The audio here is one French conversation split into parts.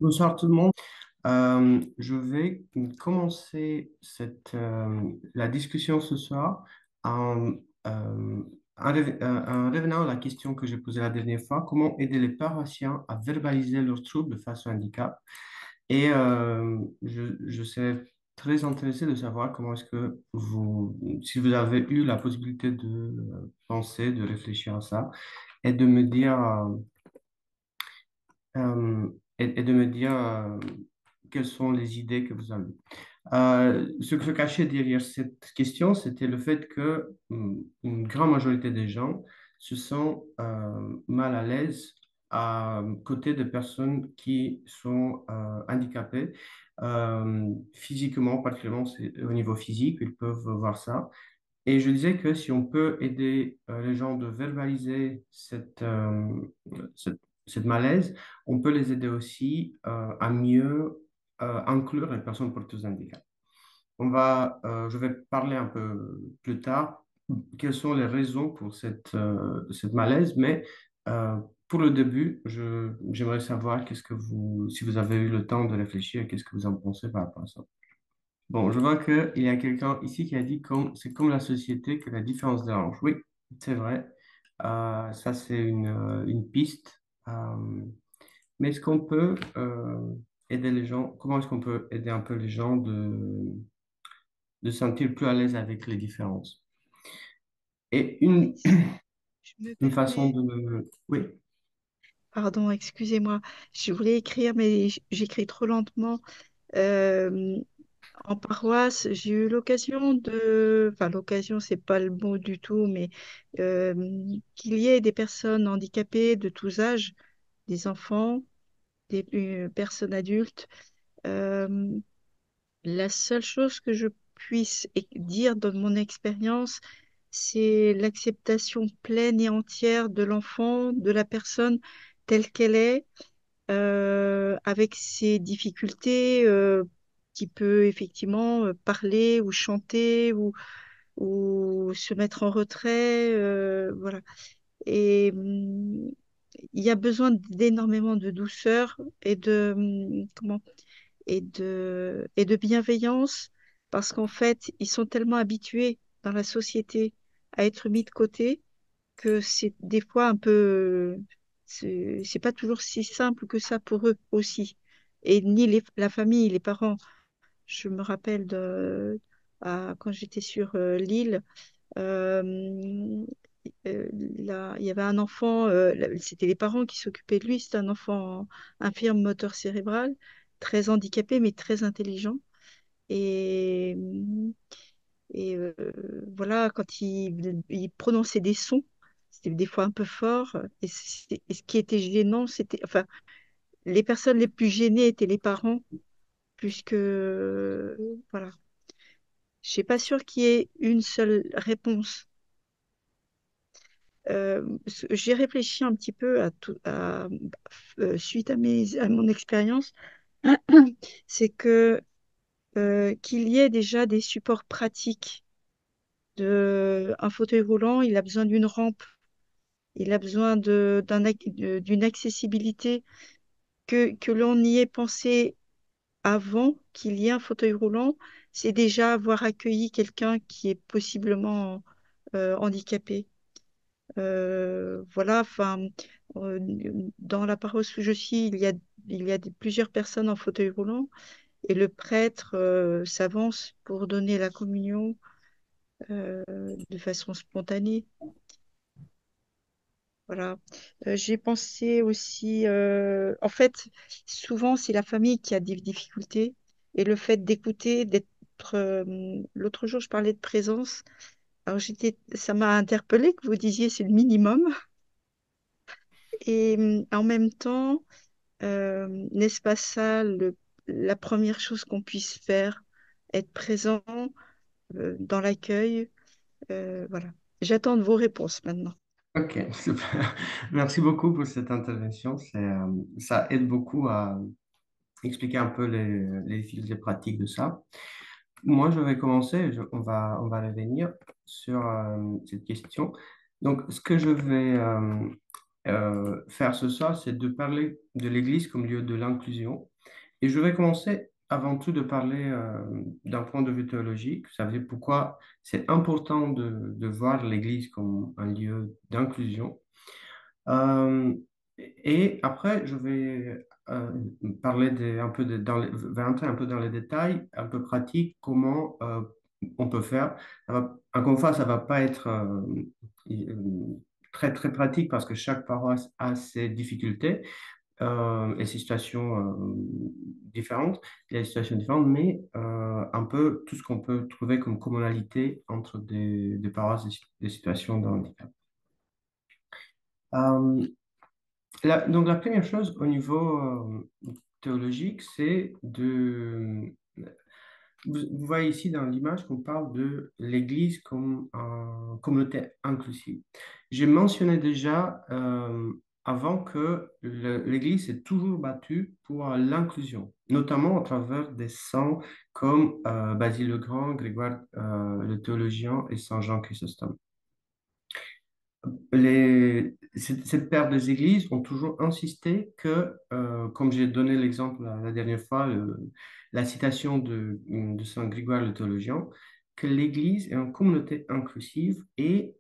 Bonsoir tout le monde. Je vais commencer la discussion ce soir en, en revenant à la question que j'ai posée la dernière fois, comment aider les patients à verbaliser leurs troubles face au handicap. Et je serais très intéressé de savoir comment est-ce que si vous avez eu la possibilité de penser, de réfléchir à ça et de me dire et de me dire quelles sont les idées que vous avez. Ce que se cachait derrière cette question, c'était le fait que une grande majorité des gens se sentent mal à l'aise à côté de personnes qui sont handicapées, physiquement, particulièrement au niveau physique, ils peuvent voir ça. Et je disais que si on peut aider les gens de verbaliser cette, cette malaise, on peut les aider aussi à mieux inclure les personnes porteuses de handicap. Je vais parler un peu plus tard quelles sont les raisons pour cette malaise, mais euh, pour le début, j'aimerais savoir si vous avez eu le temps de réfléchir, qu'est-ce que vous en pensez par rapport à ça. Bon, je vois qu'il y a quelqu'un ici qui a dit comme c'est comme la société que la différence dérange. Oui, c'est vrai. Ça, c'est une piste. Mais est-ce qu'on peut aider les gens? Comment est-ce qu'on peut aider un peu les gens de se sentir plus à l'aise avec les différences? Et Si je me une façon permets, de... Oui. pardon, excusez-moi, je voulais écrire, mais j'écris trop lentement. Euh, En paroisse, j'ai eu l'occasion enfin l'occasion, c'est pas le mot du tout, mais euh, qu'il y ait des personnes handicapées de tous âges, des enfants, des personnes adultes. Euh, la seule chose que je puisse dire dans mon expérience, c'est l'acceptation pleine et entière de l'enfant, de la personne telle qu'elle est, avec ses difficultés, qui peut effectivement parler ou chanter ou se mettre en retrait, voilà. Et il y a besoin d'énormément de douceur et et de bienveillance parce qu'en fait, ils sont tellement habitués dans la société à être mis de côté que c'est des fois un peu, c'est pas toujours si simple que ça pour eux aussi. Et ni la famille, les parents. Je me rappelle quand j'étais sur l'île, euh, il y avait un enfant, c'était les parents qui s'occupaient de lui, c'était un enfant infirme moteur cérébral, très handicapé mais très intelligent. Et, et voilà, quand il prononçait des sons, c'était des fois un peu fort. Et ce qui était gênant, c'était, enfin, les personnes les plus gênées étaient les parents, puisque, voilà, je suis pas sûre qu'il y ait une seule réponse. J'ai réfléchi un petit peu suite à mon expérience, c'est que qu'il y ait déjà des supports pratiques un fauteuil roulant, il a besoin d'une rampe. Il a besoin d'une accessibilité que l'on y ait pensé avant qu'il y ait un fauteuil roulant. C'est déjà avoir accueilli quelqu'un qui est possiblement handicapé. Voilà, enfin, euh, dans la paroisse où je suis, il y a plusieurs personnes en fauteuil roulant et le prêtre s'avance pour donner la communion de façon spontanée. Voilà. J'ai pensé aussi, en fait, souvent c'est la famille qui a des difficultés et le fait d'écouter, l'autre jour je parlais de présence. Alors ça m'a interpellée que vous disiez c'est le minimum et en même temps, n'est-ce pas ça la première chose qu'on puisse faire, être présent dans l'accueil, voilà. J'attends de vos réponses maintenant. Ok, super. Merci beaucoup pour cette intervention. Ça aide beaucoup à expliquer un peu les difficultés pratiques de ça. Moi, je vais commencer, on va revenir sur cette question. Donc, ce que je vais faire ce soir, c'est de parler de l'Église comme lieu de l'inclusion. Et je vais commencer avant tout de parler d'un point de vue théologique. Ça veut dire pourquoi c'est important de voir l'Église comme un lieu d'inclusion. Euh, et après, je vais parler un peu vais entrer un peu dans les détails, un peu pratiques, comment on peut faire. Encore une fois, ça va pas être très très pratique parce que chaque paroisse a ses difficultés et ses situations différentes. Il y a des situations différentes, mais un peu tout ce qu'on peut trouver comme commonalité entre des paroisses, des situations de handicap. Euh, donc, la première chose au niveau théologique, c'est vous voyez ici dans l'image qu'on parle de l'Église comme une communauté inclusive. J'ai mentionné déjà avant que l'Église s'est toujours battue pour l'inclusion, notamment à travers des saints comme Basile le Grand, Grégoire le théologien et Saint Jean Chrysostome. Cette paire des églises ont toujours insisté que, comme j'ai donné l'exemple la dernière fois, la citation de Saint Grégoire le théologien, que l'Église est une communauté inclusive. Et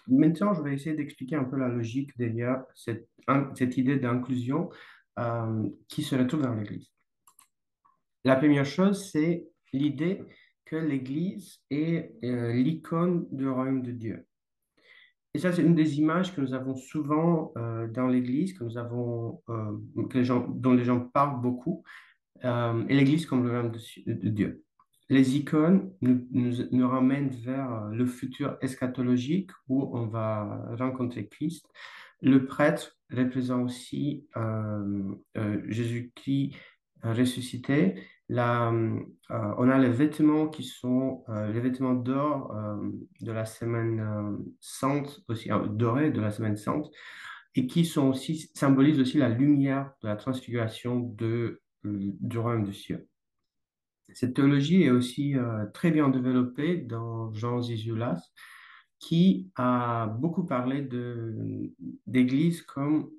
maintenant, je vais essayer d'expliquer un peu la logique derrière cette idée d'inclusion qui se retrouve dans l'Église. La première chose, c'est l'idée que l'Église est l'icône du royaume de Dieu. Et ça, c'est une des images que nous avons souvent dans l'Église, dont les gens parlent beaucoup, et l'Église comme le royaume de Dieu. Les icônes nous ramènent vers le futur eschatologique où on va rencontrer Christ. Le prêtre représente aussi Jésus-Christ ressuscité. On a les vêtements qui sont les vêtements d'or de la semaine sainte, aussi dorés de la semaine sainte, et qui symbolisent aussi la lumière de la transfiguration du royaume des cieux. Cette théologie est aussi très bien développée dans Jean Zizioulas, qui a beaucoup parlé d'église comme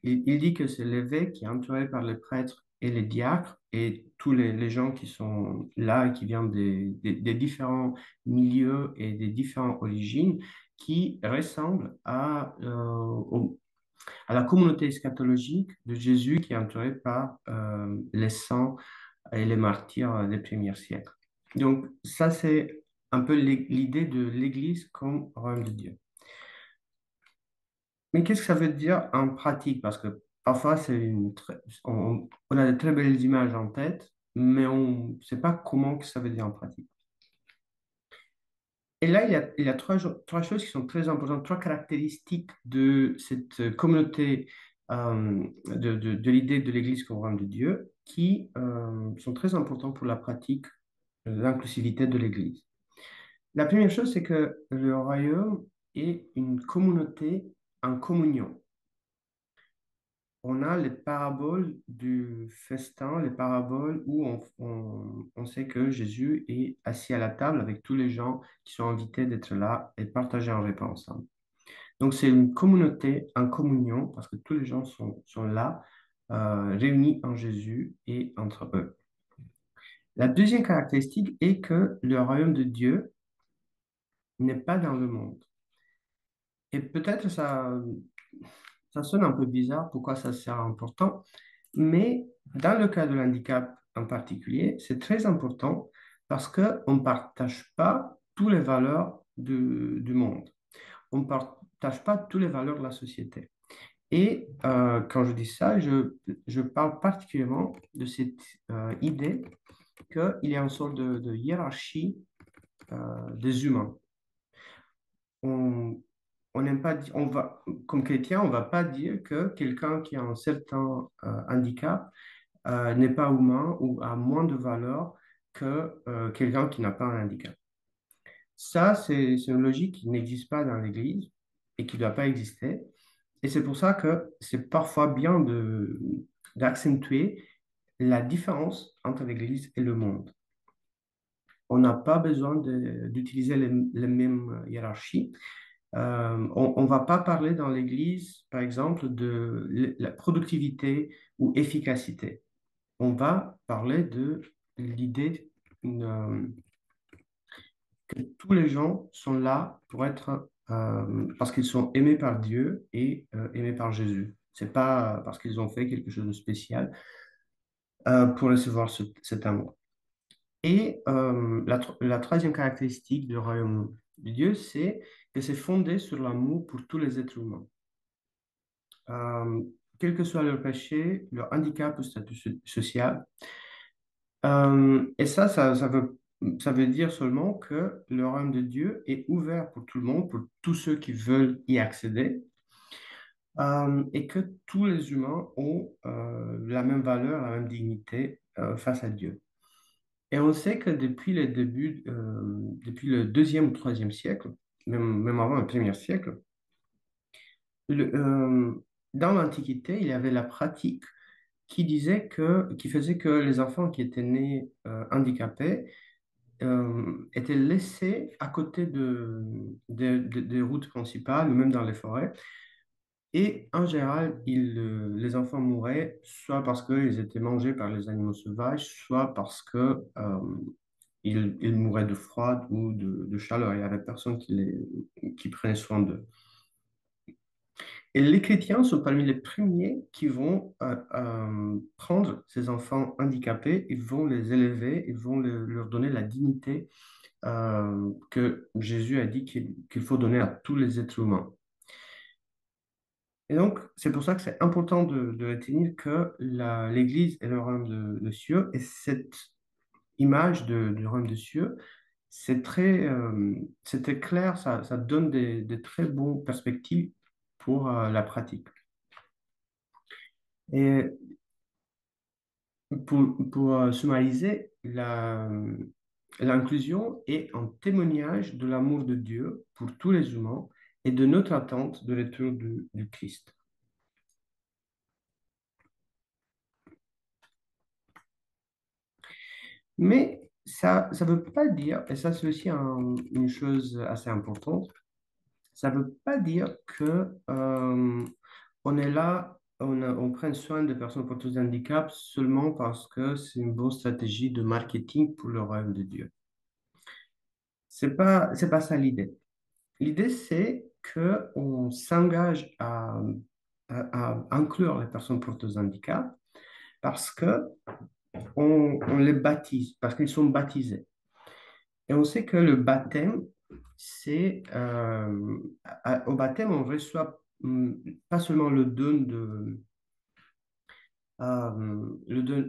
il dit que c'est l'évêque qui est entouré par les prêtres et les diacres et tous les gens qui sont là et qui viennent des différents milieux et des différentes origines qui ressemblent à la communauté eschatologique de Jésus qui est entourée par les saints et les martyrs des premiers siècles. Donc, ça, c'est un peu l'idée de l'Église comme royaume de Dieu. Mais qu'est-ce que ça veut dire en pratique? Parce que parfois, on a de très belles images en tête, mais on ne sait pas comment que ça veut dire en pratique. Et là, il y a trois choses qui sont très importantes, trois caractéristiques de cette communauté, de l'idée de l'Église comme royaume de Dieu, qui sont très importantes pour la pratique de l'inclusivité de l'Église. La première chose, c'est que le royaume est une communauté en communion. On a les paraboles du festin, les paraboles où on sait que Jésus est assis à la table avec tous les gens qui sont invités d'être là et partager un repas ensemble. Donc c'est une communauté en communion parce que tous les gens sont là, réunis en Jésus et entre eux. La deuxième caractéristique est que le royaume de Dieu n'est pas dans le monde. Et peut-être ça sonne un peu bizarre, pourquoi ça sert important, mais dans le cas de l'handicap en particulier, c'est très important parce qu'on ne partage pas toutes les valeurs du monde. On ne partage pas toutes les valeurs de la société. Et quand je dis ça, je parle particulièrement de cette idée qu'il y a une sorte de hiérarchie des humains. On, on n'aime pas, comme chrétien, on ne va pas dire que quelqu'un qui a un certain handicap n'est pas humain ou a moins de valeur que quelqu'un qui n'a pas un handicap. Ça, c'est une logique qui n'existe pas dans l'Église et qui ne doit pas exister. Et c'est pour ça que c'est parfois bien d'accentuer la différence entre l'Église et le monde. On n'a pas besoin d'utiliser les mêmes hiérarchies. On va pas parler dans l'Église, par exemple, de la productivité ou efficacité. On va parler de l'idée euh, que tous les gens sont là pour être, parce qu'ils sont aimés par Dieu et aimés par Jésus. C'est pas parce qu'ils ont fait quelque chose de spécial pour recevoir cet amour. Et la troisième caractéristique du royaume de Dieu, c'est que c'est fondé sur l'amour pour tous les êtres humains. Euh, Quel que soit leur péché, leur handicap ou statut social. Et ça veut dire seulement que le royaume de Dieu est ouvert pour tout le monde, pour tous ceux qui veulent y accéder, et que tous les humains ont la même valeur, la même dignité face à Dieu. Et on sait que depuis les débuts, depuis le deuxième ou troisième siècle, même avant le premier siècle, le- euh, dans l'Antiquité, il y avait la pratique qui faisait que les enfants qui étaient nés handicapés étaient laissés à côté des routes principales ou même dans les forêts. Et en général, les enfants mouraient soit parce qu'ils étaient mangés par les animaux sauvages, soit parce que ils mouraient de froid ou de chaleur. Il n'y avait personne qui prenait soin d'eux. Et les chrétiens sont parmi les premiers qui vont prendre ces enfants handicapés, ils vont les élever, ils vont leur donner la dignité que Jésus a dit qu'il faut donner à tous les êtres humains. Et donc, c'est pour ça que c'est important de retenir que l'Église est le royaume de cieux, et cette image du royaume de cieux, c'est très clair, ça donne des très bonnes perspectives pour la pratique. Et pour summariser, l'inclusion est un témoignage de l'amour de Dieu pour tous les humains et de notre attente de retour du Christ. Mais ça ne veut pas dire, et ça c'est aussi une chose assez importante, ça ne veut pas dire que on est là, on prend soin des personnes porteuses de handicap seulement parce que c'est une bonne stratégie de marketing pour le royaume de Dieu. C'est pas ça l'idée. L'idée, c'est qu'on s'engage à inclure les personnes porteuses de handicap parce que on les baptise, parce qu'ils sont baptisés. Et on sait que le baptême, c'est au baptême, on reçoit pas seulement le don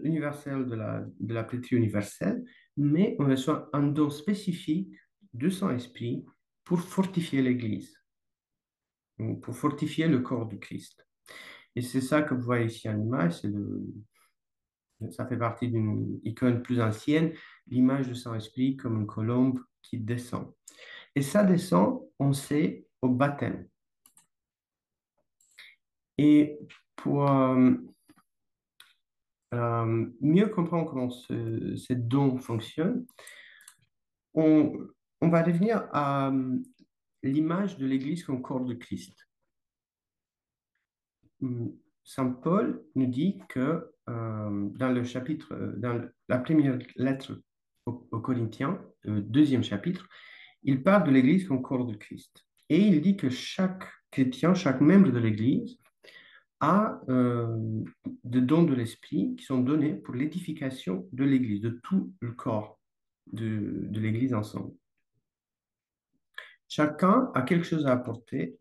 universel de la piété universelle, mais on reçoit un don spécifique de Saint-Esprit pour fortifier l'Église, donc pour fortifier le corps du Christ. Et c'est ça que vous voyez ici en image, ça fait partie d'une icône plus ancienne, l'image de Saint-Esprit comme une colombe qui descend. Et ça descend, on sait, au baptême. Et pour mieux comprendre comment ce don fonctionne, on, on va revenir à l'image de l'Église comme corps de Christ. Saint Paul nous dit que dans le chapitre, dans la première lettre aux Corinthiens, deuxième chapitre, il parle de l'Église comme corps de Christ. Et il dit que chaque chrétien, chaque membre de l'Église a des dons de l'Esprit qui sont donnés pour l'édification de l'Église, de tout le corps de l'Église ensemble. Chacun a quelque chose à apporter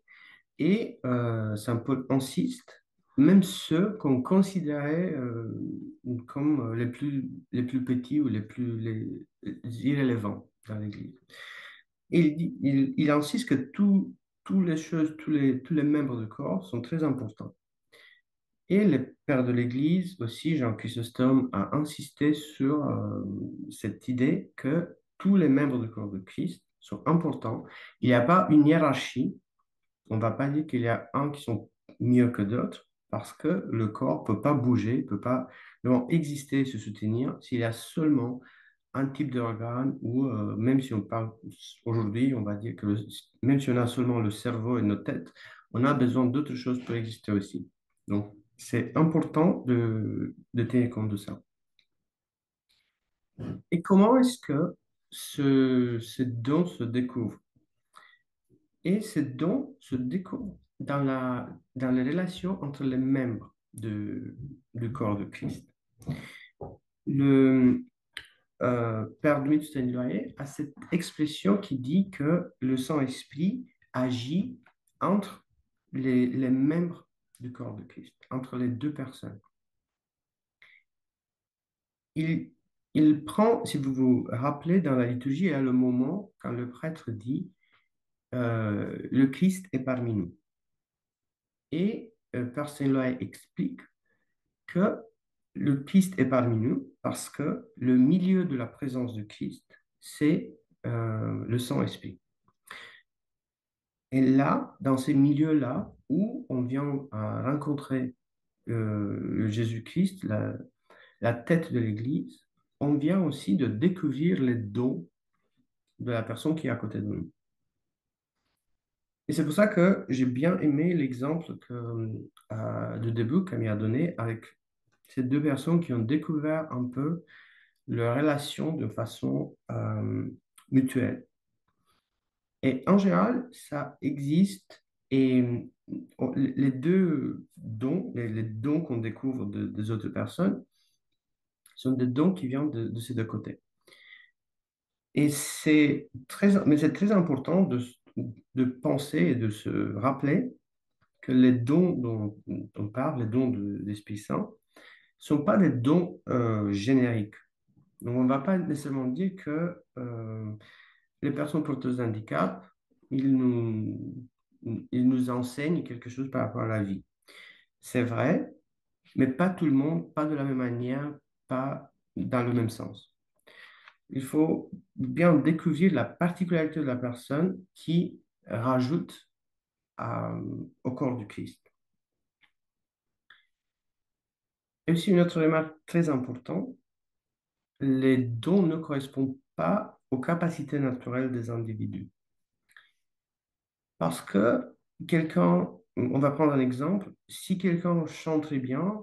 et Saint Paul insiste, même ceux qu'on considérait comme les plus petits ou les irrélevants dans l'Église. Il insiste que toutes les choses, tous les membres du corps sont très importants. Et le père de l'Église aussi, Jean Chrysostome, a insisté sur cette idée que tous les membres du corps de Christ sont importants. Il n'y a pas une hiérarchie. On ne va pas dire qu'il y a un qui sont mieux que d'autres, parce que le corps ne peut pas bouger, ne peut pas vraiment exister et se soutenir s'il y a seulement un type d'organe ou même si on parle aujourd'hui, on va dire que même si on a seulement le cerveau et notre tête, on a besoin d'autres choses pour exister aussi. Donc, c'est important de tenir compte de ça. Et comment est-ce que ces dons se découvrent? Et ces dons se découvrent dans les relations entre les membres du corps de Christ. Le Père Dmitri Steinloyer a cette expression qui dit que le Saint-Esprit agit entre les membres du corps de Christ, entre les deux personnes. Il, il prend, si vous vous rappelez, dans la liturgie, il y a le moment quand le prêtre dit le Christ est parmi nous. Et Père Steinloyer explique que le Christ est parmi nous parce que le milieu de la présence de Christ, c'est le Saint-Esprit. Et là, dans ces milieux-là, où on vient à rencontrer le Jésus-Christ, la tête de l'Église, on vient aussi de découvrir les dons de la personne qui est à côté de nous. Et c'est pour ça que j'ai bien aimé l'exemple de début qu'Ami a donné avec ces deux personnes qui ont découvert un peu leur relation de façon mutuelle. Et en général, ça existe et les deux dons, les dons qu'on découvre des autres personnes, sont des dons qui viennent de ces deux côtés. Et mais c'est très important de penser et de se rappeler que les dons dont on parle, les dons de l'Esprit Saint, ne sont pas des dons génériques. Donc, on ne va pas nécessairement dire que les personnes porteuses d'handicap, ils nous, ils nous enseignent quelque chose par rapport à la vie. C'est vrai, mais pas tout le monde, pas de la même manière, pas dans le même sens. Il faut bien découvrir la particularité de la personne qui rajoute au corps du Christ. Et aussi une autre remarque très importante, les dons ne correspondent pas aux capacités naturelles des individus. Parce que quelqu'un, on va prendre un exemple, si quelqu'un chante très bien,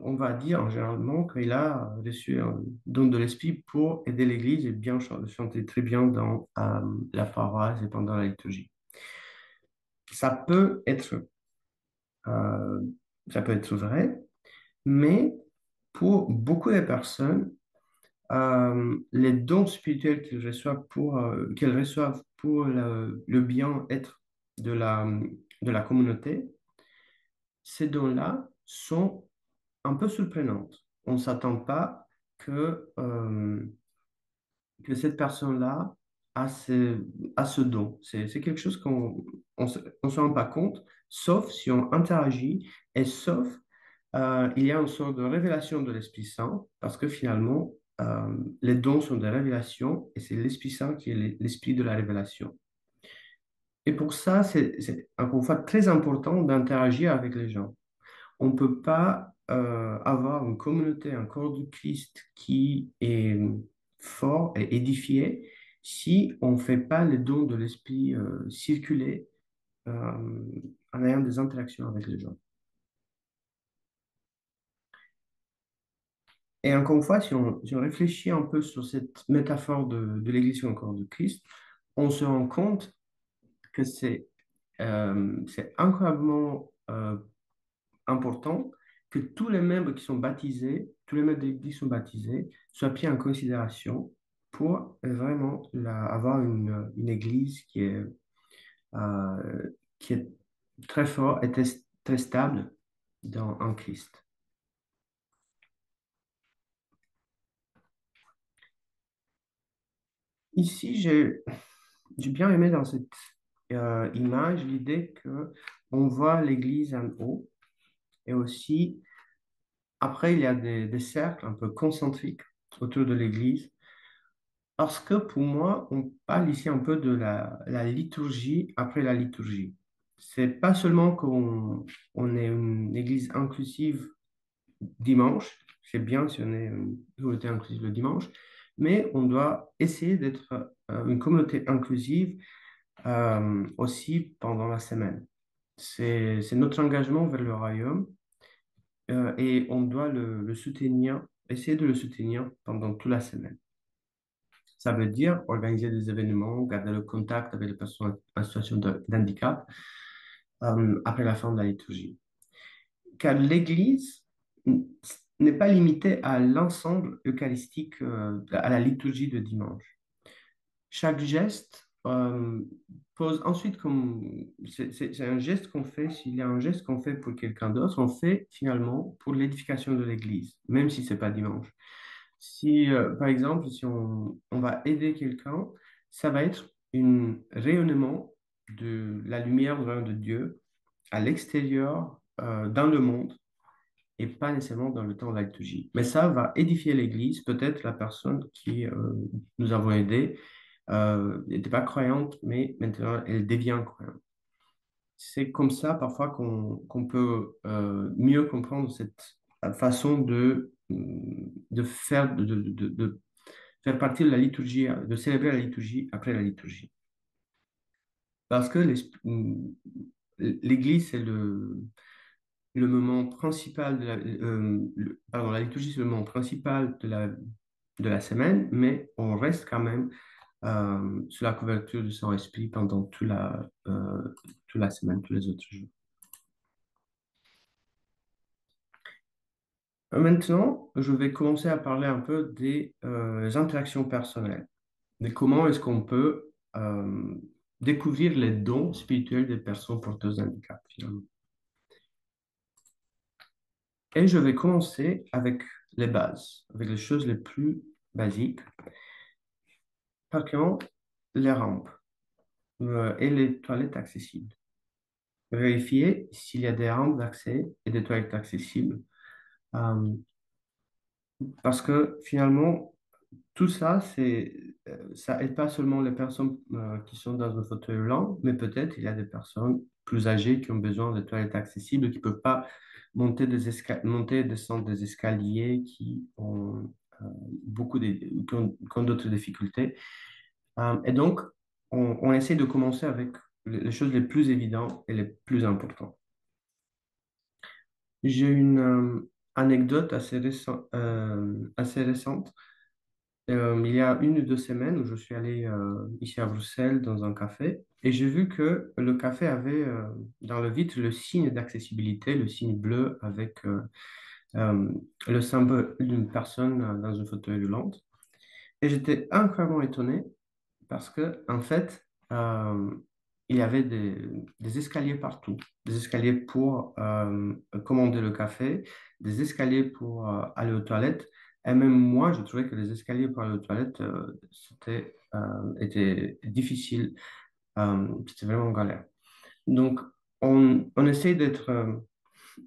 on va dire généralement qu'il a reçu un don de l'esprit pour aider l'Église et bien chanter très bien dans la paroisse et pendant la liturgie. Ça peut être, euh, ça peut être vrai, mais pour beaucoup de personnes, les dons spirituels qu'elles reçoivent pour le bien-être de la communauté, ces dons-là sont un peu surprenantes. On ne s'attend pas que cette personne-là a ce don. C'est quelque chose qu'on on se rend pas compte, sauf si on interagit et sauf il y a une sorte de révélation de l'Esprit Saint, parce que finalement, les dons sont des révélations et c'est l'Esprit Saint qui est l'esprit de la révélation. Et pour ça, c'est encore une fois très important d'interagir avec les gens. On ne peut pas avoir une communauté, un corps du Christ qui est fort et édifié si on ne fait pas les dons de l'Esprit circuler en ayant des interactions avec les gens. Et encore une fois, si on réfléchit un peu sur cette métaphore de l'Église ou encore de Christ, on se rend compte que c'est incroyablement important que tous les membres qui sont baptisés, tous les membres de l'Église sont baptisés, soient pris en considération pour vraiment avoir une Église qui est très forte et très stable en Christ. Ici, j'ai bien aimé dans cette image l'idée que on voit l'église en haut et aussi après il y a des cercles un peu concentriques autour de l'église parce que pour moi on parle ici un peu de la liturgie après la liturgie. C'est pas seulement on est une église inclusive dimanche, c'est bien si on est une communauté inclusive le dimanche, mais on doit essayer d'être une communauté inclusive aussi pendant la semaine. C'est notre engagement vers le royaume et on doit le soutenir, essayer de le soutenir pendant toute la semaine. Ça veut dire organiser des événements, garder le contact avec les personnes en situation d'handicap après la fin de la liturgie. Car l'Église n'est pas limitée à l'ensemble eucharistique, à la liturgie de dimanche. Chaque geste pose ensuite comme... C'est un geste qu'on fait, s'il y a un geste qu'on fait pour quelqu'un d'autre, on fait finalement pour l'édification de l'Église, même si c'est pas dimanche. Si, par exemple, si on va aider quelqu'un, ça va être un rayonnement de la lumière vraiment de Dieu à l'extérieur, dans le monde, et pas nécessairement dans le temps de la liturgie. Mais ça va édifier l'Église. Peut-être la personne qui nous avons aidé n'était pas croyante, mais maintenant elle devient croyante. C'est comme ça parfois qu'on peut mieux comprendre cette façon de faire, de faire partie de la liturgie, de célébrer la liturgie après la liturgie. Parce que l'Église, c'est le moment principal pardon, la liturgie, c'est le moment principal de la semaine, mais on reste quand même sous la couverture du Saint-Esprit pendant toute la semaine, tous les autres jours. Maintenant, je vais commencer à parler un peu des interactions personnelles, de comment est-ce qu'on peut découvrir les dons spirituels des personnes porteuses d'handicap, finalement. Et je vais commencer avec les bases, avec les choses les plus basiques. Par contre, les rampes et les toilettes accessibles. Vérifier s'il y a des rampes d'accès et des toilettes accessibles. Euh, Parce que finalement, tout ça, ça aide pas seulement les personnes qui sont dans un fauteuil roulant, mais peut-être il y a des personnes plus âgées qui ont besoin de toilettes accessibles, qui peuvent pas monter et descendre des escaliers, qui ont qui ont d'autres difficultés. Et donc, on essaie de commencer avec les choses les plus évidentes et les plus importantes. J'ai une anecdote assez récente. Il y a 1 ou 2 semaines où je suis allé ici à Bruxelles dans un café et j'ai vu que le café avait dans le vitre le signe d'accessibilité, le signe bleu avec euh, le symbole d'une personne dans une fauteuil roulant. Et j'étais incroyablement étonné parce que, en fait, il y avait des escaliers partout. Des escaliers pour commander le café, des escaliers pour aller aux toilettes. Et même moi, je trouvais que les escaliers pour aller aux toilettes, étaient difficiles. C'était vraiment galère. Donc, on essaie d'être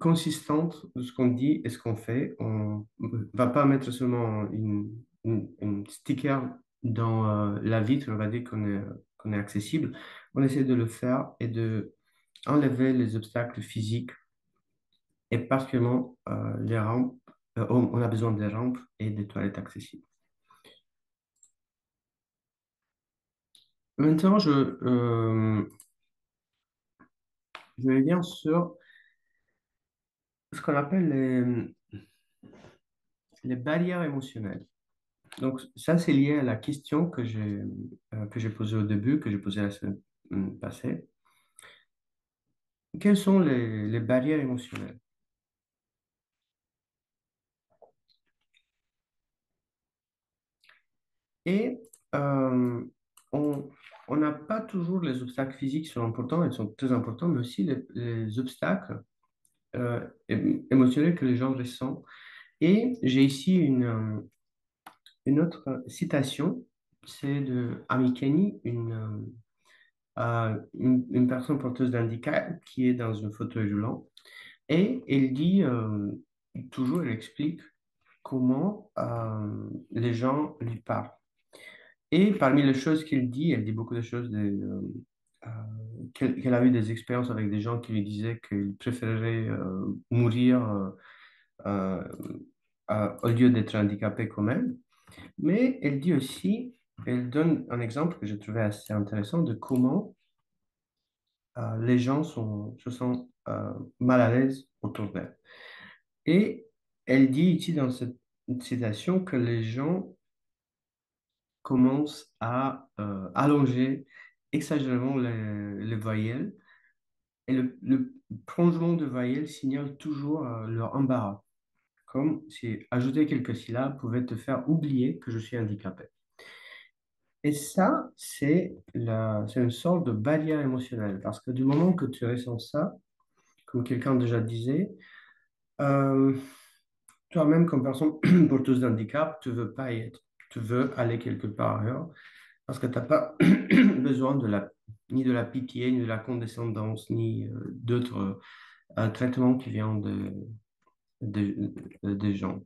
consistante de ce qu'on dit et ce qu'on fait. On ne va pas mettre seulement une sticker dans la vitre, on va dire qu'on est accessible. On essaie de le faire et de enlever les obstacles physiques et particulièrement les rampes. On a besoin des rampes et des toilettes accessibles. Maintenant, je vais venir sur ce qu'on appelle les barrières émotionnelles. Donc, ça, c'est lié à la question que j'ai posée au début, que j'ai posée la semaine passée. Quelles sont les barrières émotionnelles? Et euh, on on n'a pas toujours les obstacles physiques qui sont importants, ils sont très importants, mais aussi les obstacles émotionnels que les gens ressentent. Et j'ai ici une autre citation, c'est de Amy Kenny, une personne porteuse d'handicap qui est dans un fauteuil roulant. Et elle dit, toujours, elle explique comment les gens lui parlent. Et parmi les choses qu'elle dit, elle dit beaucoup de choses, euh, qu'elle a eu des expériences avec des gens qui lui disaient qu'ils préféreraient mourir au lieu d'être handicapés quand même. Mais elle dit aussi, elle donne un exemple que j'ai trouvé assez intéressant de comment les gens se sentent mal à l'aise autour d'elle. Et elle dit ici dans cette citation que les gens commencent à allonger exagérément les voyelles et le prolongement de voyelles signale toujours leur embarras, comme si ajouter quelques syllabes pouvait te faire oublier que je suis handicapé. Et ça, c'est une sorte de barrière émotionnelle, parce que du moment que tu ressens ça, comme quelqu'un déjà disait, euh, toi-même, comme personne porteuse d'handicap, tu veux pas y être. Tu veux aller quelque part ailleurs parce que tu n'as pas besoin ni de la pitié, ni de la condescendance, ni d'autres traitements qui viennent des gens.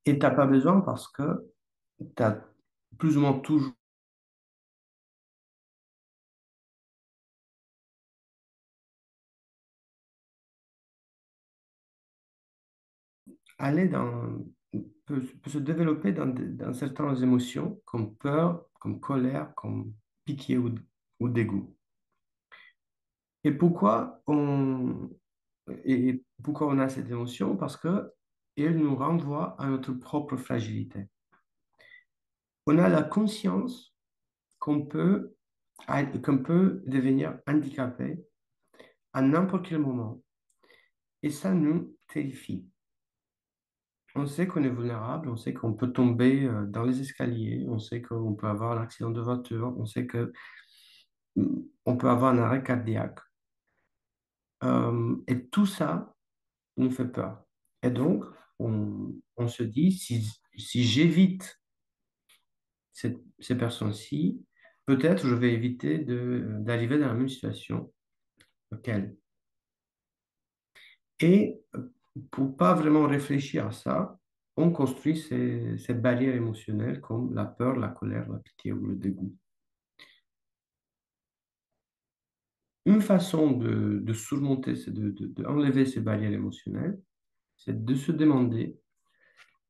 Et tu n'as pas besoin parce que tu as plus ou moins toujours aller peut se développer dans certaines émotions comme peur, comme colère, comme pitié ou dégoût. Et pourquoi on a cette émotion? Parce que elle nous renvoie à notre propre fragilité. On a la conscience qu'on peut, qu'on peut devenir handicapé à n'importe quel moment. Et ça nous terrifie. On sait qu'on est vulnérable, on sait qu'on peut tomber dans les escaliers, on sait qu'on peut avoir un accident de voiture, on sait que on peut avoir un arrêt cardiaque. Et tout ça nous fait peur. Et donc, on se dit, si j'évite ces personnes-ci, peut-être je vais éviter d'arriver dans la même situation qu'elles. Et pour pas vraiment réfléchir à ça, on construit cette barrière émotionnelle comme la peur, la colère, la pitié ou le dégoût. Une façon de surmonter, de enlever ces barrières émotionnelles, c'est de se demander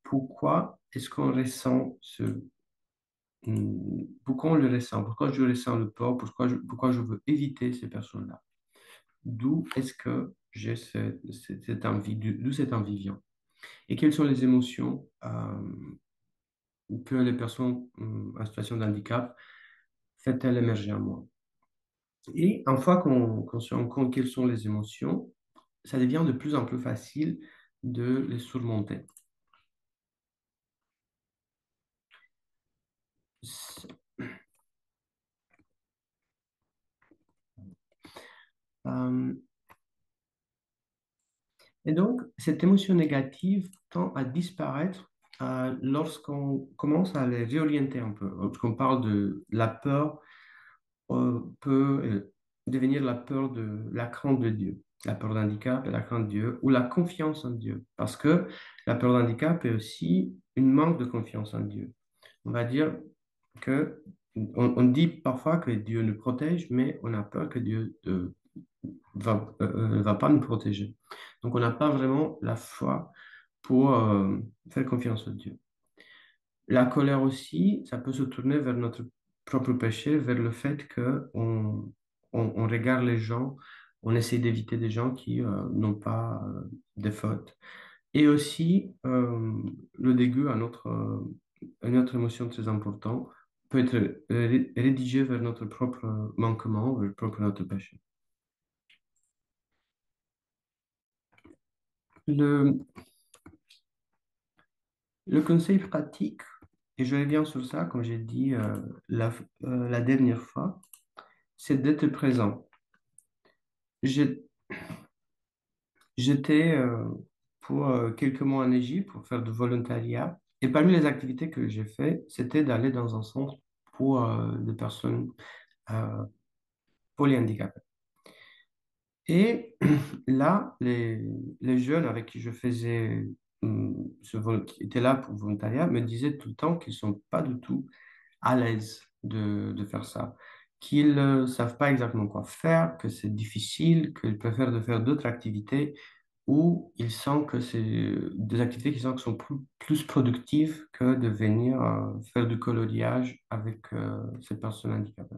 pourquoi est-ce qu'on ressent pourquoi on le ressent, pourquoi je ressens le peur, pourquoi je veux éviter ces personnes-là. D'où est-ce que j'ai cette envie, d'où cette envie vient. Et quelles sont les émotions que les personnes en situation de handicap fait-elles émerger en moi. Et une fois qu'on se rend compte quelles sont les émotions, ça devient de plus en plus facile de les surmonter. Euh, et donc, cette émotion négative tend à disparaître lorsqu'on commence à les réorienter un peu. Lorsqu'on parle de la peur, peut devenir la peur de la crainte de Dieu, la peur d'handicap et la crainte de Dieu, ou la confiance en Dieu. Parce que la peur d'handicap est aussi une manque de confiance en Dieu. On va dire que on dit parfois que Dieu nous protège, mais on a peur que Dieu va pas nous protéger. Donc on n'a pas vraiment la foi pour faire confiance en Dieu. La colère aussi, ça peut se tourner vers notre propre péché, vers le fait que on regarde les gens, on essaie d'éviter des gens qui n'ont pas de fautes. Et aussi, le dégoût, une autre émotion très importante, peut être rédigé vers notre propre manquement, vers notre péché. Le, le conseil pratique, et je reviens sur ça, comme j'ai dit la dernière fois, c'est d'être présent. J'ai- J'étais pour quelques mois en Égypte pour faire du volontariat. Et parmi les activités que j'ai fait, c'était d'aller dans un centre pour des personnes euh, polyhandicapées. Et là, les jeunes avec qui je faisais qui étaient là pour le volontariat me disaient tout le temps qu'ils sont pas du tout à l'aise de faire ça, qu'ils ne savent pas exactement quoi faire, que c'est difficile, qu'ils préfèrent de faire d'autres activités où ils sentent que c'est des activités qu'ils sentent qui sont plus productives que de venir faire du coloriage avec ces personnes handicapées.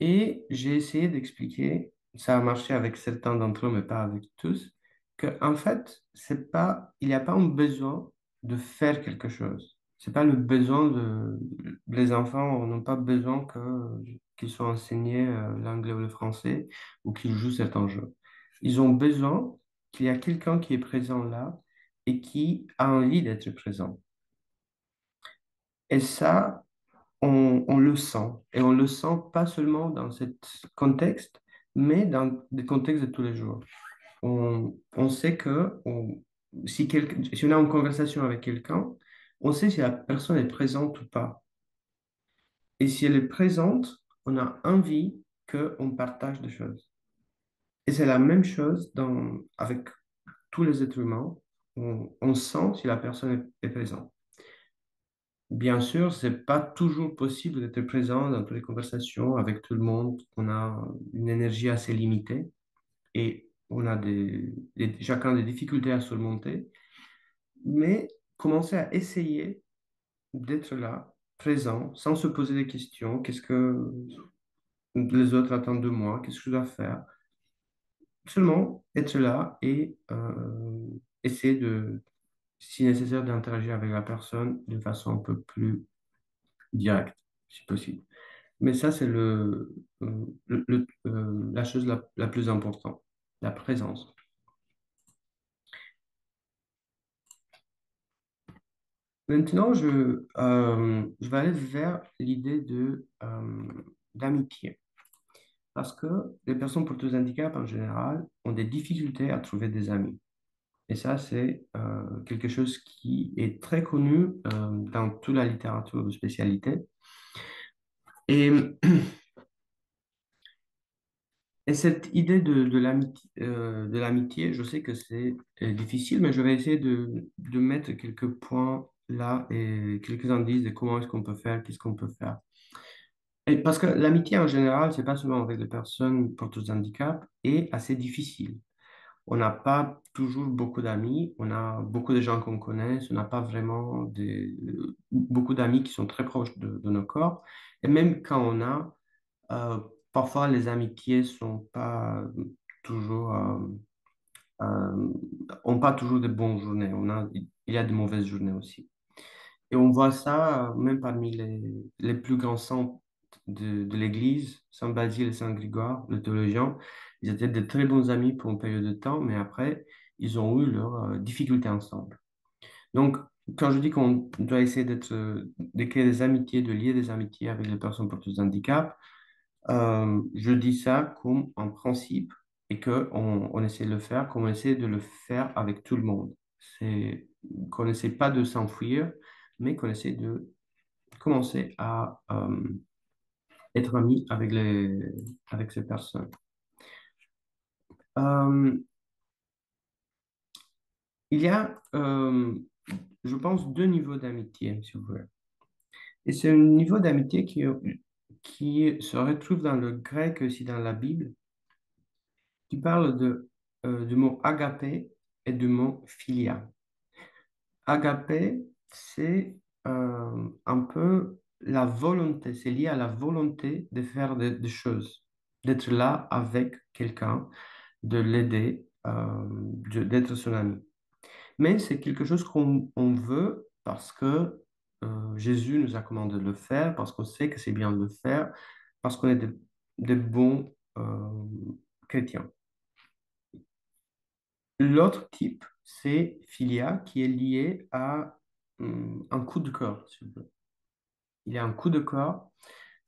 Et j'ai essayé d'expliquer, ça a marché avec certains d'entre eux, mais pas avec tous, que en fait, c'est pas, il n'y a pas un besoin de faire quelque chose. C'est pas le besoin de, les enfants n'ont pas besoin qu'ils soient enseignés l'anglais ou le français ou qu'ils jouent certains jeux. Ils ont besoin qu'il y a quelqu'un qui est présent là et qui a envie d'être présent. Et ça, on le sent. Et on le sent pas seulement dans ce contexte, mais dans des contextes de tous les jours. On sait que si on a une conversation avec quelqu'un, on sait si la personne est présente ou pas. Et si elle est présente, on a envie qu'on partage des choses. Et c'est la même chose avec tous les êtres humains. On sent si la personne est présente. Bien sûr, c'est pas toujours possible d'être présent dans toutes les conversations avec tout le monde. On a une énergie assez limitée et on a chacun des difficultés à surmonter. Mais commencer à essayer d'être là, présent, sans se poser des questions. Qu'est-ce que les autres attendent de moi? Qu'est-ce que je dois faire? Seulement être là et essayer si nécessaire, d'interagir avec la personne de façon un peu plus directe, si possible. Mais ça, c'est la chose la plus importante, la présence. Maintenant, je vais aller vers l'idée d'amitié. Parce que les personnes porteuses de handicap, en général, ont des difficultés à trouver des amis. Et ça, c'est quelque chose qui est très connu dans toute la littérature de spécialité. Et Et cette idée de l'amitié, je sais que c'est difficile, mais je vais essayer de mettre quelques points là et quelques indices de comment est-ce qu'on peut faire, qu'est-ce qu'on peut faire. Et parce que l'amitié en général, c'est pas seulement avec les personnes porteuses de handicap, est assez difficile. On n'a pas toujours beaucoup d'amis, on a beaucoup de gens qu'on connaît, on n'a pas vraiment beaucoup d'amis qui sont très proches de nos corps. Et même quand on a, euh, parfois, les amitiés sont pas toujours, euh, ont pas toujours de bonnes journées. Il y a de mauvaises journées aussi. Et on voit ça même parmi les plus grands saints de l'Église, Saint Basile et Saint Grégoire, le théologien. Ils étaient de très bons amis pour une période de temps, mais après, ils ont eu leurs difficultés ensemble. Donc, quand je dis qu'on doit essayer de créer des amitiés, de lier des amitiés avec les personnes porteuses de handicap, je dis ça comme un principe et on essaie de le faire, qu'on essaie de le faire avec tout le monde. C'est qu'on n'essaie pas de s'enfuir, mais qu'on essaie de commencer à être ami avec ces personnes. Euh, il y a, je pense, deux niveaux d'amitié, si vous voulez. Et c'est un niveau d'amitié qui se retrouve dans le grec aussi dans la Bible, qui parle du mot agapé et du mot philia. Agapé, c'est un peu la volonté, c'est lié à la volonté de faire des choses, d'être là avec quelqu'un, de l'aider, d'être son ami. Mais c'est quelque chose qu'on veut parce que Jésus nous a commandé de le faire, parce qu'on sait que c'est bien de le faire, parce qu'on est de bons chrétiens. L'autre type, c'est philia, qui est lié à un coup de cœur, si vous voulez. Il y a un coup de cœur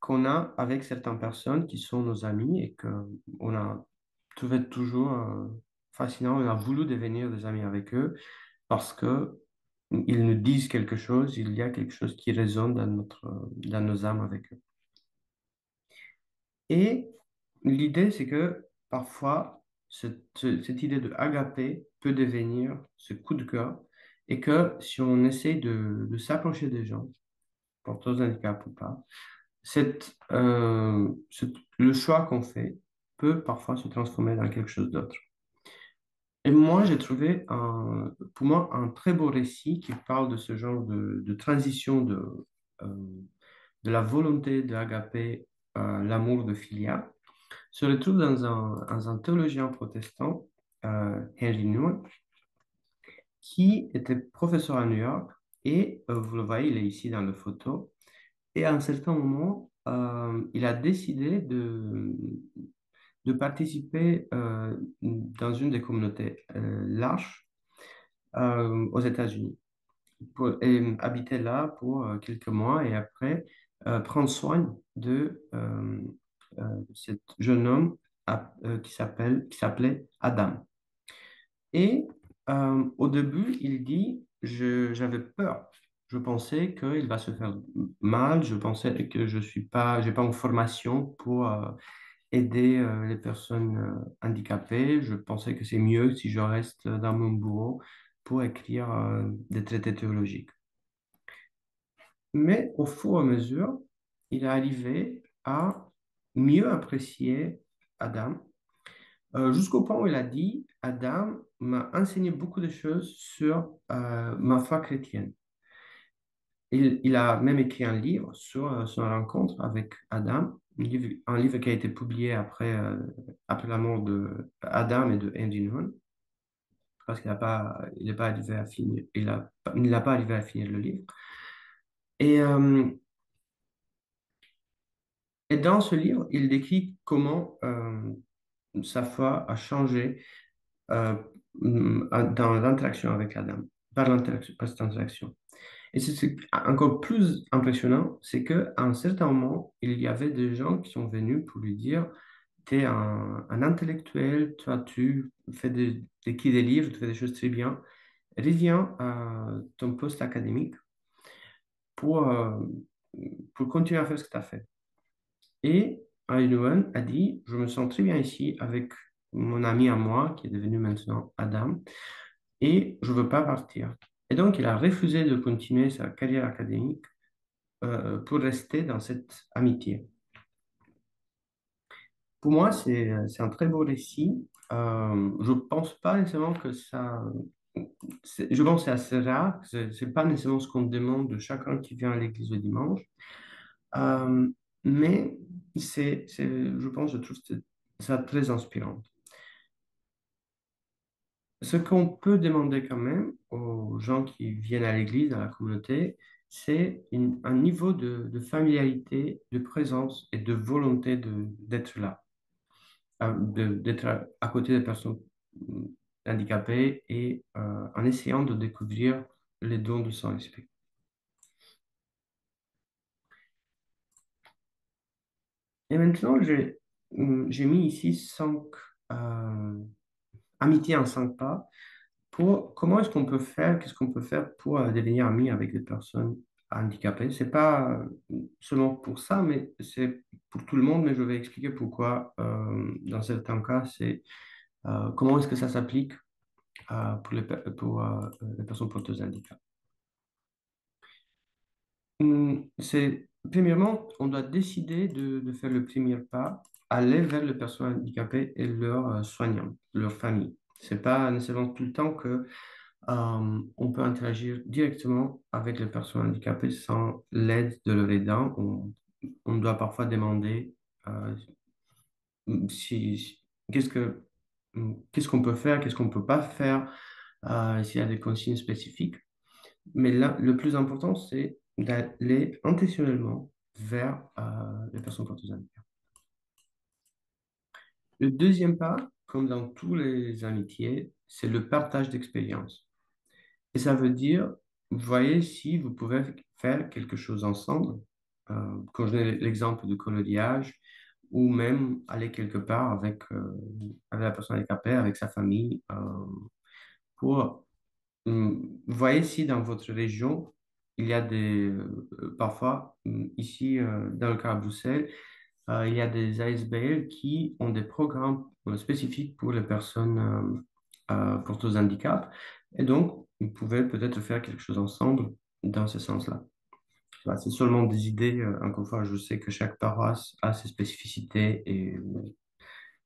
qu'on a avec certaines personnes qui sont nos amis et qu'on a trouvé toujours fascinant. On a voulu devenir des amis avec eux parce que ils nous disent quelque chose, il y a quelque chose qui résonne dans nos âmes avec eux. Et l'idée, c'est que parfois, cette idée de agapé peut devenir ce coup de cœur et que si on essaie de s'approcher des gens, porteurs de handicap ou pas, le choix qu'on fait peut parfois se transformer dans quelque chose d'autre. Et moi, j'ai trouvé pour moi un très beau récit qui parle de ce genre de transition euh, de la volonté d'agaper l'amour de Philia. Se retrouve dans un théologien protestant, Henry Newman, qui était professeur à New York. Et vous le voyez, il est ici dans la photo. Et à un certain moment, il a décidé de participer dans une des communautés larges aux États-Unis et habiter là pour quelques mois et après prendre soin de cet jeune homme qui s'appelait Adam. Et au début, il dit, j'avais peur. Je pensais qu'il va se faire mal. Je pensais que j'ai pas une formation pour aider les personnes handicapées. Je pensais que c'est mieux si je reste dans mon bureau pour écrire des traités théologiques. Mais au fur et à mesure, il est arrivé à mieux apprécier Adam, jusqu'au point où il a dit, Adam m'a enseigné beaucoup de choses sur ma foi chrétienne. Il a même écrit un livre sur son rencontre avec Adam, un livre qui a été publié après la mort de Adam et de Andy Newman, parce il n'est pas arrivé à finir, il n'a pas arrivé à finir le livre. Et, euh, et dans ce livre, il décrit comment sa foi a changé euh, dans l'interaction avec Adam, par cette interaction. Et c'est encore plus impressionnant, c'est qu'à un certain moment, il y avait des gens qui sont venus pour lui dire, tu es un intellectuel, toi, tu fais t'écris des livres, tu fais des choses très bien, reviens à ton poste académique pour, euh, pour continuer à faire ce que tu as fait. Et Aïnouen a dit, je me sens très bien ici avec mon ami à moi, qui est devenu maintenant Adam, et je ne veux pas partir. Et donc, il a refusé de continuer sa carrière académique pour rester dans cette amitié. Pour moi, c'est un très beau récit. Je pense pas nécessairement que je pense que c'est assez rare. C'est pas nécessairement ce qu'on demande de chacun qui vient à l'église le dimanche. Euh, mais je pense, je trouve ça très inspirant. Ce qu'on peut demander quand même aux gens qui viennent à l'église, à la communauté, c'est un niveau de familiarité, de présence et de volonté d'être là, d'être à côté des personnes euh, handicapées et en essayant de découvrir les dons du Saint-Esprit. Et maintenant, j'ai mis ici euh, amitiés en 5 pas. Comment est-ce qu'on peut faire, qu'est-ce qu'on peut faire pour devenir ami avec des personnes handicapées? C'est pas seulement pour ça, mais c'est pour tout le monde, mais je vais expliquer pourquoi, dans certains cas, comment est-ce que ça s'applique pour les personnes porteuses de handicap. Premièrement, on doit décider de faire le premier pas, aller vers les personnes handicapées et leurs soignants, leur famille. C'est pas nécessairement tout le temps que on peut interagir directement avec les personnes handicapées sans l'aide de leur aidant. On doit parfois demander euh, qu'est-ce qu'est-ce qu'on peut faire, qu'est-ce qu'on ne peut pas faire, s'il y a des consignes spécifiques. Mais là, le plus important, c'est d'aller intentionnellement vers les personnes porteuses de handicap. Le deuxième pas, comme dans tous les amitiés, c'est le partage d'expériences. Et ça veut dire, vous voyez, si vous pouvez faire quelque chose ensemble, quand je donne l'exemple de coloriage, ou même aller quelque part avec la personne handicapée, avec sa famille, pour, vous voyez, si dans votre région, il y a parfois, ici, dans le cas à Bruxelles, il y a des ASBL qui ont des programmes spécifiques pour les personnes porteuses de handicap. Et donc, vous pouvez peut-être faire quelque chose ensemble dans ce sens-là. Voilà, c'est seulement des idées. Encore une fois, je sais que chaque paroisse a ses spécificités,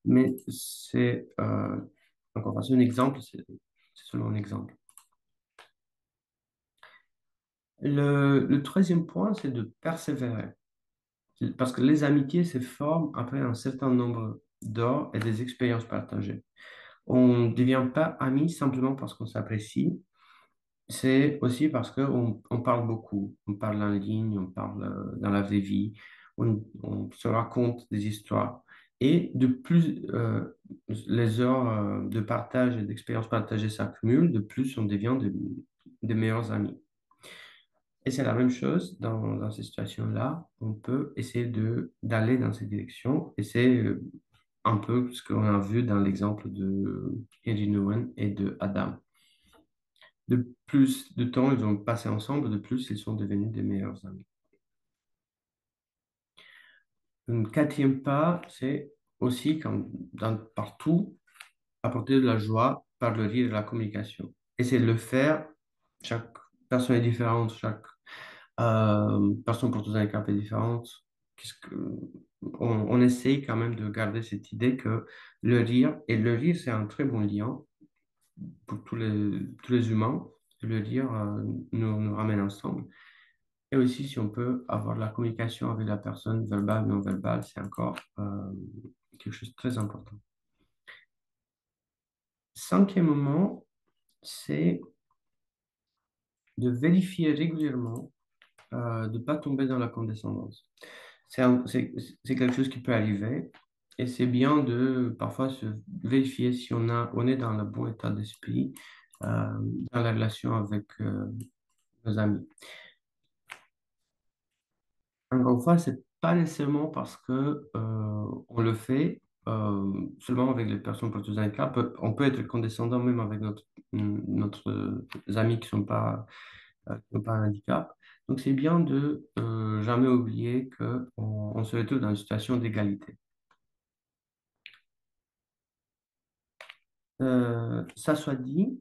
mais c'est Encore une fois, c'est un exemple, c'est seulement un exemple. Le troisième point, c'est de persévérer. Parce que les amitiés se forment après un certain nombre d'heures et des expériences partagées. On ne devient pas amis simplement parce qu'on s'apprécie. C'est aussi parce qu'on parle beaucoup. On parle en ligne, on parle dans la vraie vie, on se raconte des histoires. Et de plus les heures de partage et d'expériences partagées s'accumulent, de plus on devient de meilleurs amis. Et c'est la même chose dans ces situations-là. On peut essayer d'aller dans cette direction. Et c'est un peu ce qu'on a vu dans l'exemple de Henry Nouwen et de Adam. De plus de temps ils ont passé ensemble, de plus ils sont devenus des meilleurs amis. Un quatrième pas, c'est aussi, comme partout, apporter de la joie par le rire et la communication. Et c'est de le faire. Chaque personne est différente, chaque personne porteuse d'un handicap est différente. Qu'est-ce que, on essaye quand même de garder cette idée que et le rire, c'est un très bon lien pour tous les humains. Le rire nous ramène ensemble. Et aussi, si on peut avoir de la communication avec la personne verbale, non verbale, c'est encore quelque chose de très important. Cinquièmement, c'est de vérifier régulièrement, de ne pas tomber dans la condescendance. C'est quelque chose qui peut arriver et c'est bien de parfois se vérifier si on est dans le bon état d'esprit dans la relation avec nos amis. Encore une fois, c'est pas nécessairement parce que on le fait seulement avec les personnes porteuses d'un handicap. On peut être condescendant même avec notre amis qui n'ont pas un handicap. Donc c'est bien de jamais oublier que on se retrouve dans une situation d'égalité. Ça soit dit,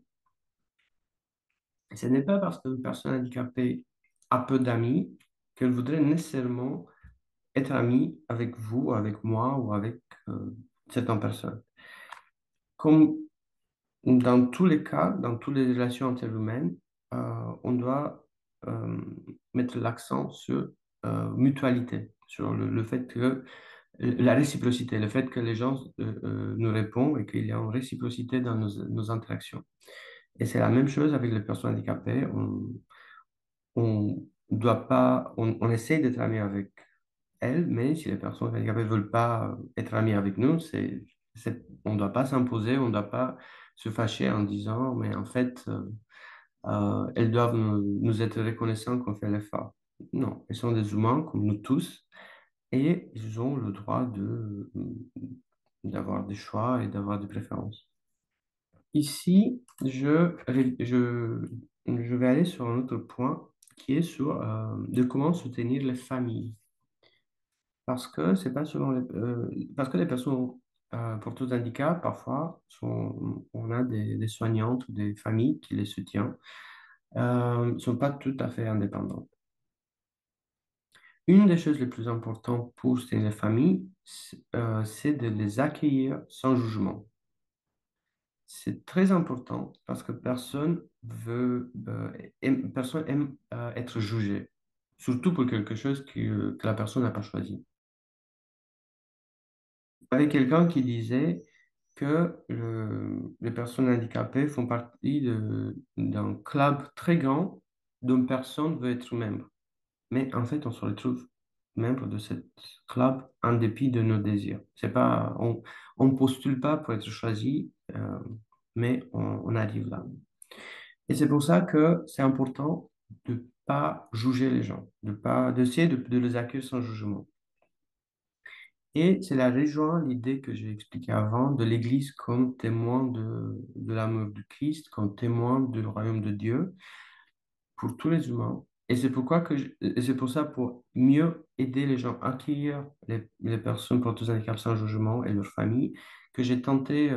ce n'est pas parce qu'une personne handicapée a peu d'amis qu'elle voudrait nécessairement être amie avec vous, avec moi ou avec certaines personnes. Comme dans tous les cas, dans toutes les relations interhumaines, on doit euh, mettre l'accent sur mutualité, sur le fait que la réciprocité, le fait que les gens nous répondent et qu'il y a une réciprocité dans nos interactions. Et c'est la même chose avec les personnes handicapées. On doit pas, on essaie d'être amis avec elles, mais si les personnes handicapées ne veulent pas être amies avec nous, on ne doit pas s'imposer, on ne doit pas se fâcher en disant, mais en fait, elles doivent nous être reconnaissantes qu'on fait l'effort. Non, elles sont des humains comme nous tous et ils ont le droit d'avoir des choix et d'avoir des préférences. Ici, je vais aller sur un autre point qui est sur de comment soutenir les familles. Parce que c'est pas selon parce que les personnes porteuses d'handicap, parfois, on a des soignantes ou des familles qui les soutiennent, ne sont pas tout à fait indépendantes. Une des choses les plus importantes pour soutenir les familles, c'est de les accueillir sans jugement. C'est très important parce que personne aime être jugé, surtout pour quelque chose que la personne n'a pas choisi. Il y avait quelqu'un qui disait que les personnes handicapées font partie d'un club très grand dont personne veut être membre. Mais en fait, on se retrouve membre de ce club en dépit de nos désirs. C'est pas, on postule pas pour être choisi, mais on arrive là. Et c'est pour ça que c'est important de pas juger les gens, d'essayer de les accueillir sans jugement. Et cela rejoint l'idée que j'ai expliquée avant de l'Église comme témoin de l'amour du Christ, comme témoin du royaume de Dieu pour tous les humains. Et c'est pour ça, pour mieux aider les gens à accueillir les personnes porteuses d'un handicap sans jugement et leurs familles, que j'ai tenté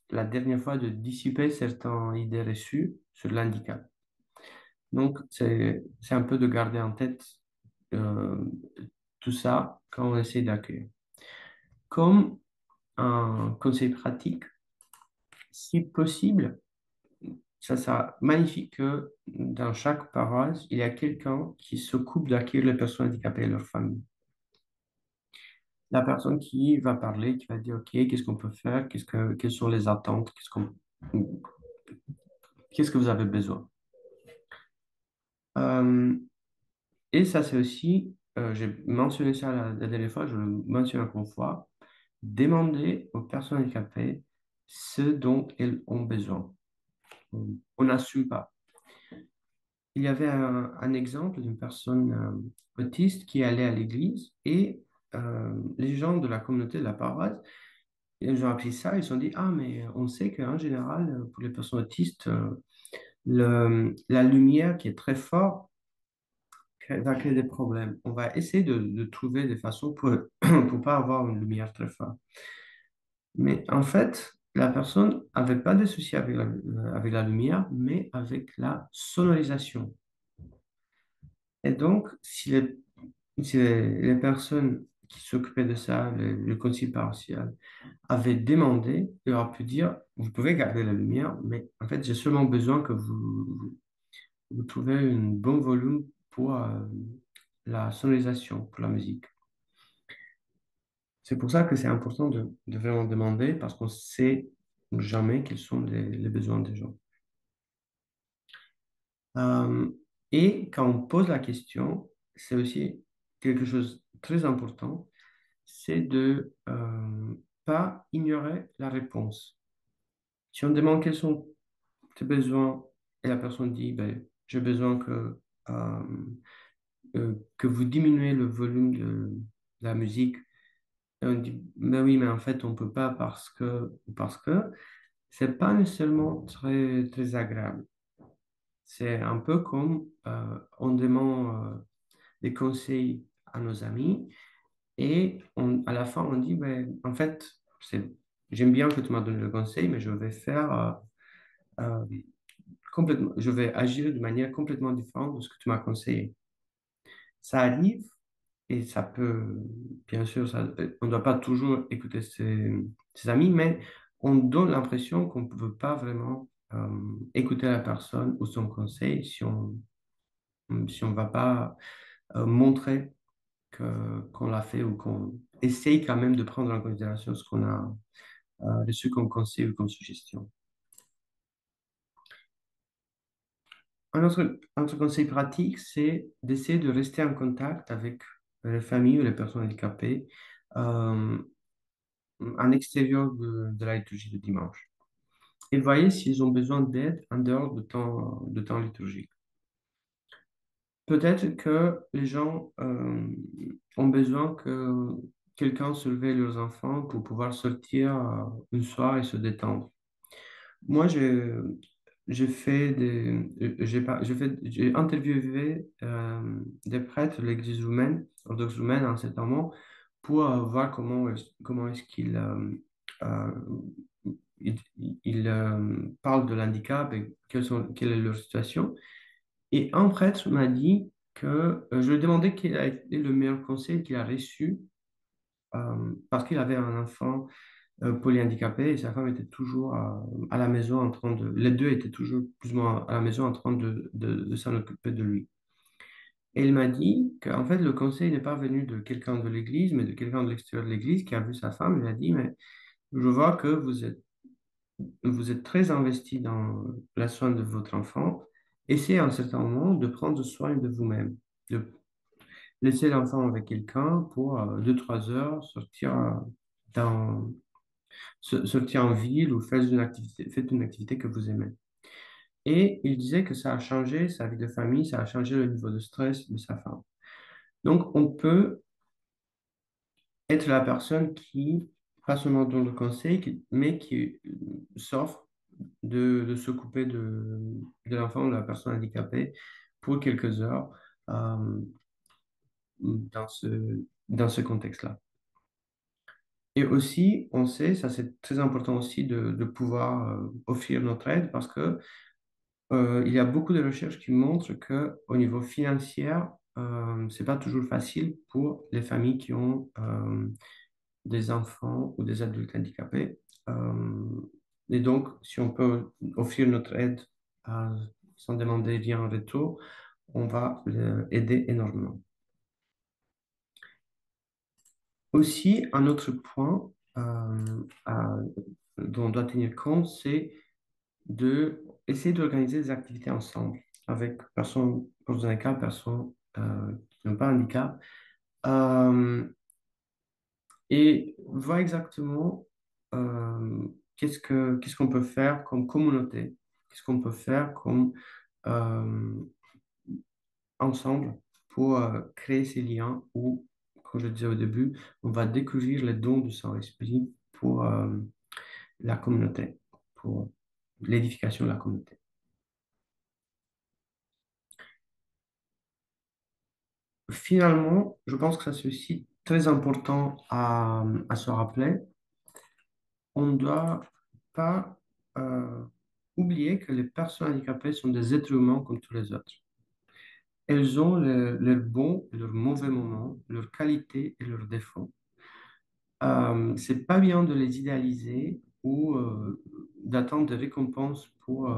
la dernière fois de dissiper certaines idées reçues sur l'handicap. Donc, c'est un peu de garder en tête euh, tout ça quand on essaie d'accueillir. Comme un conseil pratique, Si possible, ça sera magnifique que dans chaque paroisse, il y a quelqu'un qui s'occupe d'accueillir les personnes handicapées et leurs familles. La personne qui va parler, qui va dire, OK, qu'est-ce qu'on peut faire, quelles sont les attentes, qu'est-ce que vous avez besoin. Euh, et ça, c'est aussi, j'ai mentionné ça la dernière fois, je le mentionne encore une fois, demander aux personnes handicapées ce dont elles ont besoin. On n'assume pas. Il y avait un exemple d'une personne autiste qui allait à l'église et les gens de la communauté de la paroisse, ils ont appris ça, ils se sont dit, ah, mais on sait qu'en général, pour les personnes autistes, la lumière qui est très forte va créer des problèmes. On va essayer de trouver des façons pour pour pas avoir une lumière très forte. Mais en fait, la personne n'avait pas de souci avec la lumière, mais avec la sonorisation. Et donc, si les personnes qui s'occupaient de ça, le conseil paroissial, avaient demandé, il aurait pu dire, vous pouvez garder la lumière, mais en fait, j'ai seulement besoin que vous trouvez un bon volume pour la sonorisation, pour la musique. C'est pour ça que c'est important de vraiment demander, parce qu'on sait jamais quels sont les besoins des gens. Euh, et quand on pose la question, c'est aussi quelque chose de très important, c'est de pas ignorer la réponse. Si on demande quels sont tes besoins et la personne dit, ben, j'ai besoin que vous diminuez le volume de la musique, et on dit, ben oui, mais en fait, on peut pas parce que c'est pas nécessairement très, très agréable. C'est un peu comme on demande des conseils à nos amis et à la fin on dit, ben, en fait, j'aime bien que tu m'as donné le conseil, mais je vais faire euh, complètement, je vais agir de manière complètement différente de ce que tu m'as conseillé. Ça arrive et ça peut, bien sûr, on ne doit pas toujours écouter ses amis, mais on donne l'impression qu'on ne peut pas vraiment écouter la personne ou son conseil si on ne va pas montrer qu'on l'a fait ou qu'on essaye quand même de prendre en considération ce qu'on a reçu comme conseil ou comme suggestion. Un autre conseil pratique, c'est d'essayer de rester en contact avec les familles ou les personnes handicapées euh, en extérieur de la liturgie de dimanche. Et voyez s'ils ont besoin d'aide en dehors de temps liturgique. Peut-être que les gens ont besoin que quelqu'un surveille leurs enfants pour pouvoir sortir une soir et se détendre. Moi, j'ai interviewé des prêtres de l'Église roumaine, orthodoxe roumaine en ce moment, pour voir comment est-ce qu'ils euh, parlent de l'handicap et quelle est leur situation. Et un prêtre m'a dit que je lui ai demandé quel a été le meilleur conseil qu'il a reçu parce qu'il avait un enfant polyhandicapé et sa femme était toujours à la maison en train de... Les deux étaient toujours plus ou moins à la maison en train de s'en occuper de lui. Et il m'a dit qu'en fait, le conseil n'est pas venu de quelqu'un de l'église, mais de quelqu'un de l'extérieur de l'église qui a vu sa femme. Il a dit, mais je vois que vous êtes très investi dans la soin de votre enfant. Essayez à un certain moment de prendre soin de vous-même, de laisser l'enfant avec quelqu'un pour 2, 3 heures, dans, sortir en ville ou faites une activité que vous aimez. Et il disait que ça a changé sa vie de famille, ça a changé le niveau de stress de sa femme. Donc, on peut être la personne qui, pas seulement donne le conseil, mais qui s'offre de s'occuper de l'enfant ou de la personne handicapée pour quelques heures euh, dans ce contexte-là. Et aussi, on sait, ça c'est très important aussi de pouvoir offrir notre aide parce que il y a beaucoup de recherches qui montrent que au niveau financier, c'est pas toujours facile pour les familles qui ont des enfants ou des adultes handicapés. Euh, Et donc, si on peut offrir notre aide sans demander rien en retour, on va l'aider énormément. Aussi, un autre point dont on doit tenir compte, c'est de essayer d'organiser des activités ensemble avec personnes pour un handicap, personnes qui n'ont pas de handicap, euh, et voir exactement qu'est-ce qu'on peut faire comme communauté, qu'est-ce qu'on peut faire comme euh, ensemble pour créer ces liens où, comme je disais au début, on va découvrir les dons du Saint-Esprit pour la communauté, pour l'édification de la communauté. Finalement, je pense que c'est aussi très important à se rappeler. On ne doit pas oublier que les personnes handicapées sont des êtres humains comme tous les autres. Elles ont leurs bons et leurs mauvais moments, leurs qualités et leurs défauts. C'est pas bien de les idéaliser ou d'attendre des récompenses pour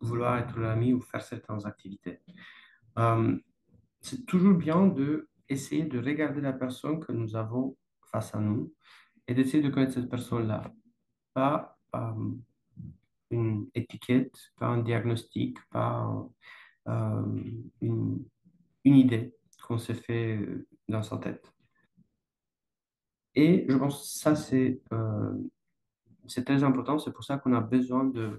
vouloir être l'ami ou faire certaines activités. Euh, c'est toujours bien de essayer de regarder la personne que nous avons face à nous et d'essayer de connaître cette personne-là. Pas une étiquette, pas un diagnostic, pas euh, une, une idée qu'on s'est fait dans sa tête. Et je pense que ça, c'est très important. C'est pour ça qu'on a besoin euh,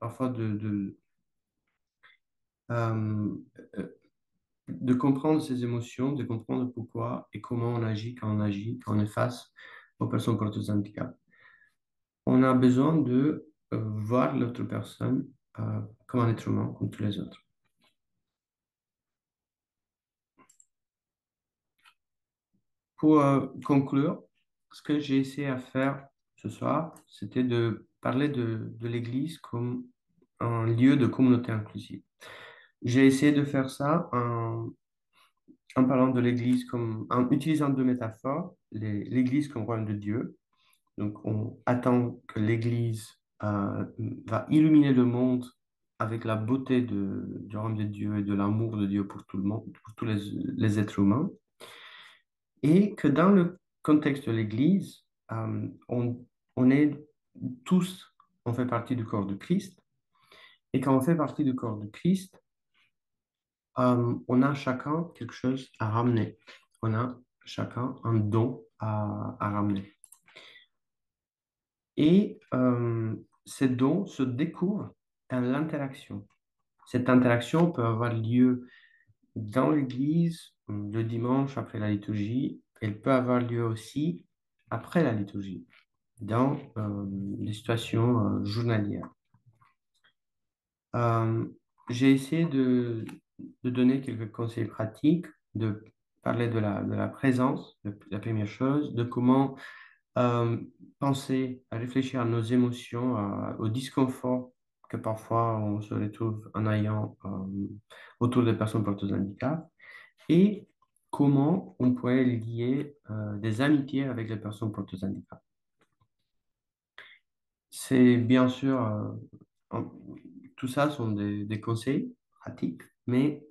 parfois euh, euh, de comprendre ses émotions, de comprendre pourquoi et comment on agit, quand on est face aux personnes porteuses de handicap. On a besoin de voir l'autre personne comme un être humain, comme tous les autres. Pour conclure, ce que j'ai essayé à faire ce soir, c'était de parler de l'Église comme un lieu de communauté inclusive. J'ai essayé de faire ça en parlant de l'Église comme, en utilisant deux métaphores, l'Église comme royaume de Dieu. Donc, on attend que l'Église va illuminer le monde avec la beauté du royaume de Dieu et de l'amour de Dieu pour tout le monde, pour tous les êtres humains. Et que dans le contexte de l'Église, on est tous, on fait partie du corps de Christ. Et quand on fait partie du corps de Christ, on a chacun quelque chose à ramener. On a chacun un don à ramener. Et ces dons se découvrent dans l'interaction. Cette interaction peut avoir lieu dans l'église, le dimanche après la liturgie. Elle peut avoir lieu aussi après la liturgie, dans les situations journalières. Euh, j'ai essayé de donner quelques conseils pratiques, de parler de la présence, la première chose, de comment euh, penser à réfléchir à nos émotions, au disconfort que parfois on se retrouve en ayant autour des personnes porteuses de handicap et comment on pourrait lier des amitiés avec les personnes porteuses de handicap. C'est bien sûr, en- tout ça sont des conseils pratiques, mais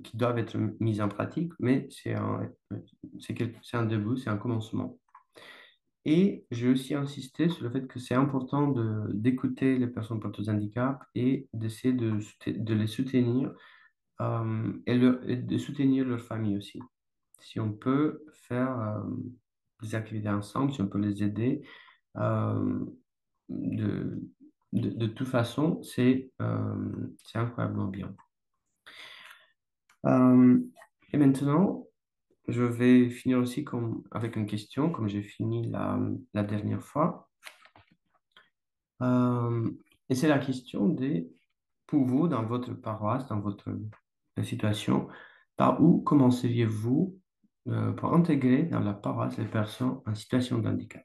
qui doivent être mis en pratique, mais c'est un début, c'est un commencement. Et j'ai aussi insisté sur le fait que c'est important d'écouter les personnes porteuses de handicap et d'essayer de les soutenir et de soutenir leur famille aussi. Si on peut faire des activités ensemble, si on peut les aider, euh, de, de toute façon, c'est incroyablement bien. Euh, et maintenant, je vais finir aussi avec une question, comme j'ai fini la dernière fois. Euh, et c'est la question pour vous, dans votre paroisse, dans votre situation, par où commenceriez-vous pour intégrer dans la paroisse les personnes en situation de handicap?